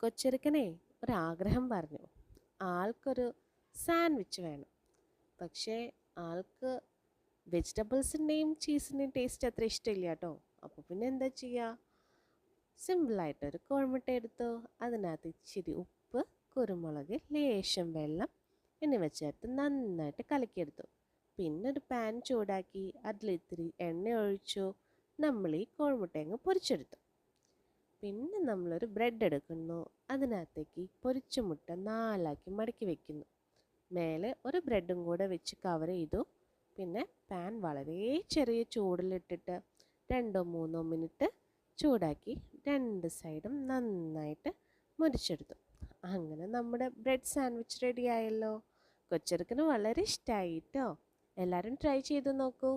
കൊച്ചെറുക്കനെ ഒരാഗ്രഹം പറഞ്ഞു. ആൾക്കൊരു സാൻഡ്വിച്ച് വേണം. പക്ഷേ ആൾക്ക് വെജിറ്റബിൾസിൻ്റെയും ചീസിൻ്റെയും ടേസ്റ്റ് അത്ര ഇഷ്ടമില്ല കേട്ടോ. അപ്പോൾ പിന്നെ എന്താ ചെയ്യുക? സിമ്പിളായിട്ടൊരു കോഴിമുട്ട എടുത്തു. അതിനകത്ത് ഇച്ചിരി ഉപ്പ്, കുരുമുളക്, ലേശം വെള്ളം എന്നിവ ചേർത്ത് നന്നായിട്ട് കലക്കിയെടുത്തു. പിന്നെ ഒരു പാൻ ചൂടാക്കി അതിലിത്തിരി എണ്ണ ഒഴിച്ചു. നമ്മൾ ഈ കോഴിമുട്ട അങ്ങ് പൊരിച്ചെടുത്തു. പിന്നെ നമ്മളൊരു ബ്രെഡ് എടുക്കുന്നു. അതിനകത്തേക്ക് പൊരിച്ച മുട്ട നാലാക്കി മടക്കി വെക്കുന്നു. മേലെ ഒരു ബ്രെഡും കൂടെ വെച്ച് കവർ ചെയ്തു. പിന്നെ പാൻ വളരെ ചെറിയ ചൂടിലിട്ടിട്ട് 2-3 മിനിറ്റ് ചൂടാക്കി രണ്ട് സൈഡും നന്നായിട്ട് മുരിച്ചെടുത്തു. അങ്ങനെ നമ്മുടെ ബ്രെഡ് സാൻഡ്വിച്ച് റെഡി ആയല്ലോ. കൊച്ചെറുക്കന് വളരെ ഇഷ്ടമായി കേട്ടോ. എല്ലാവരും ട്രൈ ചെയ്ത് നോക്കൂ.